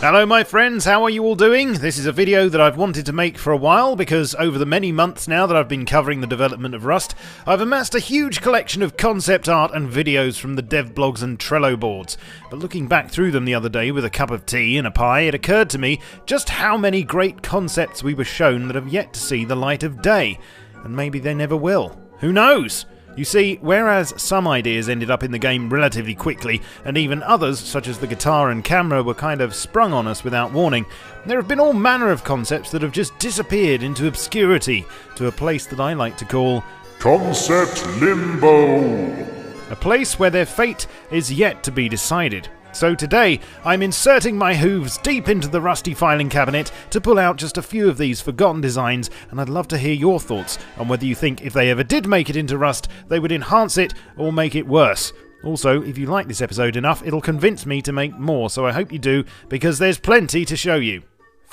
Hello my friends, how are you all doing? This is a video that I've wanted to make for a while because over the many months now that I've been covering the development of Rust, I've amassed a huge collection of concept art and videos from the dev blogs and Trello boards. But looking back through them the other day with a cup of tea and a pie, it occurred to me just how many great concepts we were shown that have yet to see the light of day. And maybe they never will. Who knows? You see, whereas some ideas ended up in the game relatively quickly, and even others, such as the guitar and camera, were kind of sprung on us without warning, there have been all manner of concepts that have just disappeared into obscurity, to a place that I like to call Concept Limbo. A place where their fate is yet to be decided. So today, I'm inserting my hooves deep into the rusty filing cabinet to pull out just a few of these forgotten designs, and I'd love to hear your thoughts on whether you think if they ever did make it into Rust, they would enhance it or make it worse. Also, if you like this episode enough, it'll convince me to make more, so I hope you do, because there's plenty to show you.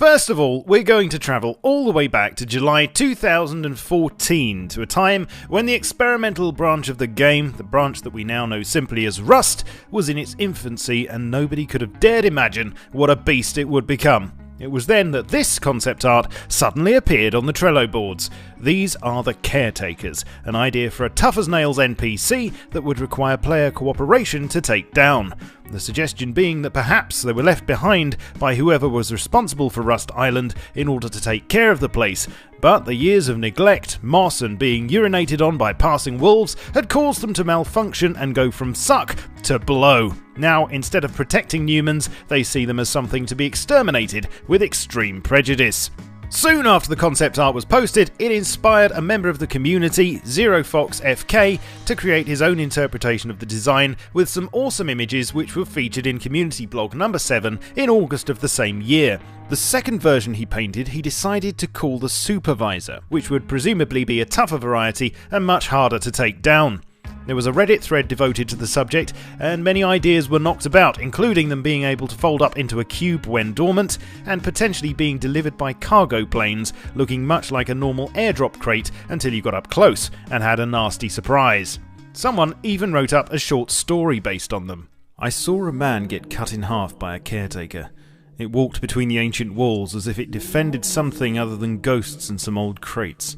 First of all, we're going to travel all the way back to July 2014, to a time when the experimental branch of the game, the branch that we now know simply as Rust, was in its infancy and nobody could have dared imagine what a beast it would become. It was then that this concept art suddenly appeared on the Trello boards. These are the Caretakers, an idea for a tough-as-nails NPC that would require player cooperation to take down. The suggestion being that perhaps they were left behind by whoever was responsible for Rust Island in order to take care of the place, but the years of neglect, moss and being urinated on by passing wolves had caused them to malfunction and go from suck to blow. Now, instead of protecting humans, they see them as something to be exterminated with extreme prejudice. Soon after the concept art was posted, it inspired a member of the community, ZeroFoxFK, to create his own interpretation of the design with some awesome images which were featured in community blog number 7 in August of the same year. The second version he painted he decided to call the Supervisor, which would presumably be a tougher variety and much harder to take down. There was a Reddit thread devoted to the subject, and many ideas were knocked about, including them being able to fold up into a cube when dormant, and potentially being delivered by cargo planes, looking much like a normal airdrop crate until you got up close and had a nasty surprise. Someone even wrote up a short story based on them. I saw a man get cut in half by a caretaker. It walked between the ancient walls as if it defended something other than ghosts and some old crates.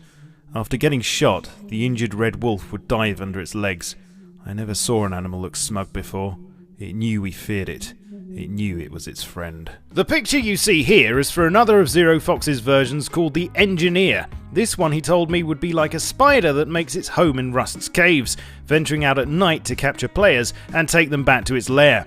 After getting shot, the injured red wolf would dive under its legs. I never saw an animal look smug before. It knew we feared it. It knew it was its friend. The picture you see here is for another of ZeroFox's versions called the Engineer. This one, he told me, would be like a spider that makes its home in Rust's caves, venturing out at night to capture players and take them back to its lair.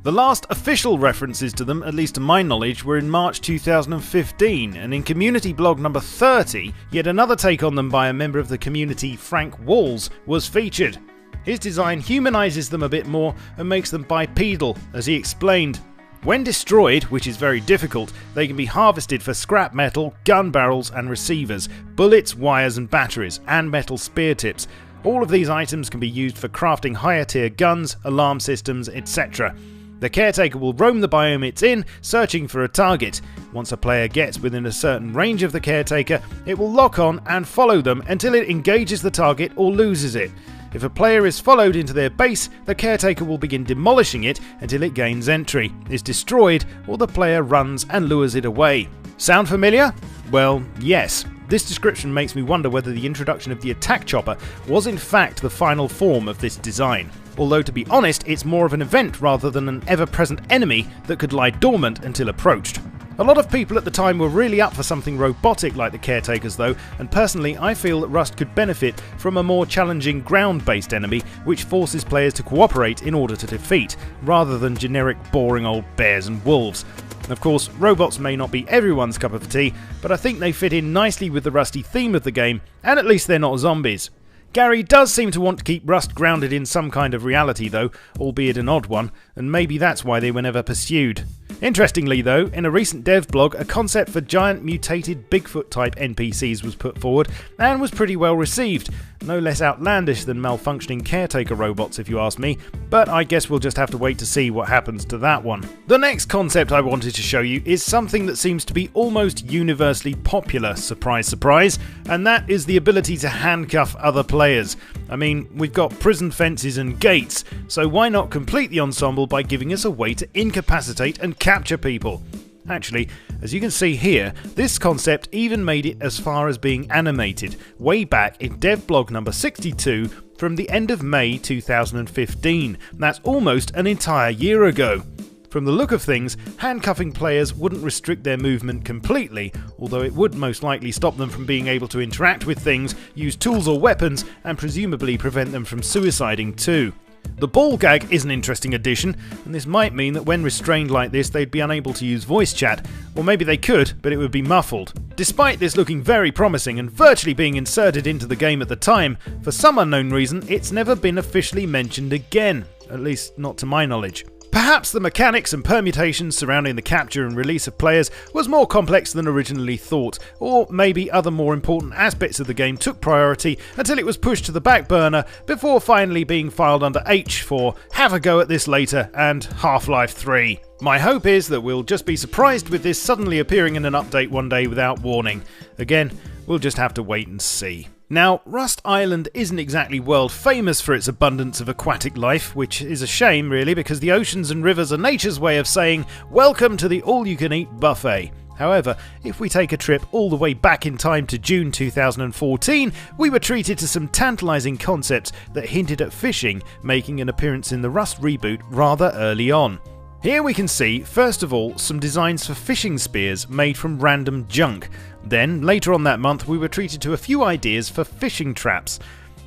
The last official references to them, at least to my knowledge, were in March 2015, and in community blog number 30, yet another take on them by a member of the community, Frank Walls, was featured. His design humanises them a bit more and makes them bipedal, as he explained. When destroyed, which is very difficult, they can be harvested for scrap metal, gun barrels and receivers, bullets, wires and batteries, and metal spear tips. All of these items can be used for crafting higher tier guns, alarm systems, etc. The Caretaker will roam the biome it's in, searching for a target. Once a player gets within a certain range of the Caretaker, it will lock on and follow them until it engages the target or loses it. If a player is followed into their base, the Caretaker will begin demolishing it until it gains entry, is destroyed, or the player runs and lures it away. Sound familiar? Well, yes. This description makes me wonder whether the introduction of the attack chopper was in fact the final form of this design. Although to be honest, it's more of an event rather than an ever-present enemy that could lie dormant until approached. A lot of people at the time were really up for something robotic like the Caretakers though, and personally I feel that Rust could benefit from a more challenging ground-based enemy which forces players to cooperate in order to defeat, rather than generic boring old bears and wolves. Of course, robots may not be everyone's cup of tea, but I think they fit in nicely with the Rusty theme of the game, and at least they're not zombies. Gary does seem to want to keep Rust grounded in some kind of reality though, albeit an odd one, and maybe that's why they were never pursued. Interestingly though, in a recent dev blog, a concept for giant mutated Bigfoot type NPCs was put forward and was pretty well received. No less outlandish than malfunctioning caretaker robots if you ask me, but I guess we'll just have to wait to see what happens to that one. The next concept I wanted to show you is something that seems to be almost universally popular, surprise surprise, and that is the ability to handcuff other players. I mean, we've got prison fences and gates, so why not complete the ensemble by giving us a way to incapacitate and capture people? Actually, as you can see here, this concept even made it as far as being animated, way back in devblog number 62 from the end of May 2015. That's almost an entire year ago. From the look of things, handcuffing players wouldn't restrict their movement completely, although it would most likely stop them from being able to interact with things, use tools or weapons, and presumably prevent them from suiciding too. The ball gag is an interesting addition, and this might mean that when restrained like this they'd be unable to use voice chat, or maybe they could, but it would be muffled. Despite this looking very promising and virtually being inserted into the game at the time, for some unknown reason it's never been officially mentioned again, at least not to my knowledge. Perhaps the mechanics and permutations surrounding the capture and release of players was more complex than originally thought, or maybe other more important aspects of the game took priority until it was pushed to the back burner before finally being filed under H for Have a Go at This Later and Half-Life 3. My hope is that we'll just be surprised with this suddenly appearing in an update one day without warning. Again, we'll just have to wait and see. Now, Rust Island isn't exactly world famous for its abundance of aquatic life, which is a shame really, because the oceans and rivers are nature's way of saying, welcome to the all-you-can-eat buffet. However, if we take a trip all the way back in time to June 2014, we were treated to some tantalising concepts that hinted at fishing making an appearance in the Rust reboot rather early on. Here we can see, first of all, some designs for fishing spears made from random junk. Then, later on that month, we were treated to a few ideas for fishing traps.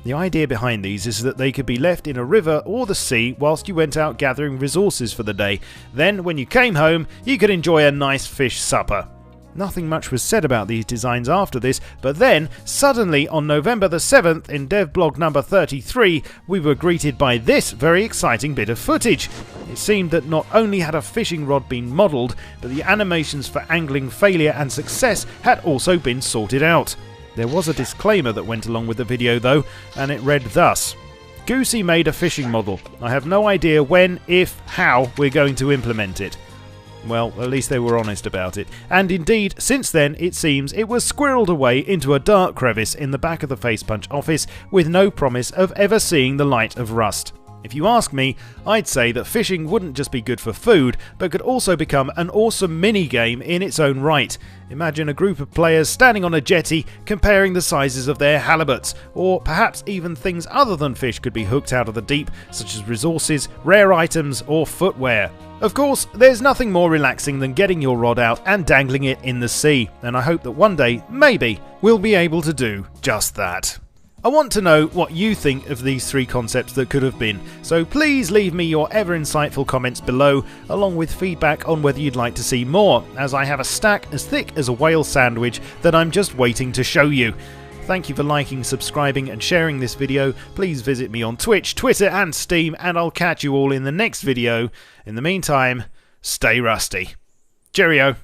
The idea behind these is that they could be left in a river or the sea whilst you went out gathering resources for the day. Then, when you came home, you could enjoy a nice fish supper. Nothing much was said about these designs after this, but then, suddenly on November the 7th in devblog number 33, we were greeted by this very exciting bit of footage. It seemed that not only had a fishing rod been modelled, but the animations for angling failure and success had also been sorted out. There was a disclaimer that went along with the video though, and it read thus: Goosey made a fishing model. I have no idea when, if, how we're going to implement it. Well, at least they were honest about it. And indeed, since then, it seems it was squirreled away into a dark crevice in the back of the Facepunch office with no promise of ever seeing the light of Rust. If you ask me, I'd say that fishing wouldn't just be good for food, but could also become an awesome mini-game in its own right. Imagine a group of players standing on a jetty comparing the sizes of their halibuts, or perhaps even things other than fish could be hooked out of the deep, such as resources, rare items, or footwear. Of course, there's nothing more relaxing than getting your rod out and dangling it in the sea, and I hope that one day, maybe, we'll be able to do just that. I want to know what you think of these three concepts that could have been, so please leave me your ever insightful comments below, along with feedback on whether you'd like to see more, as I have a stack as thick as a whale sandwich that I'm just waiting to show you. Thank you for liking, subscribing and sharing this video. Please visit me on Twitch, Twitter and Steam, and I'll catch you all in the next video. In the meantime, stay rusty. Cheerio.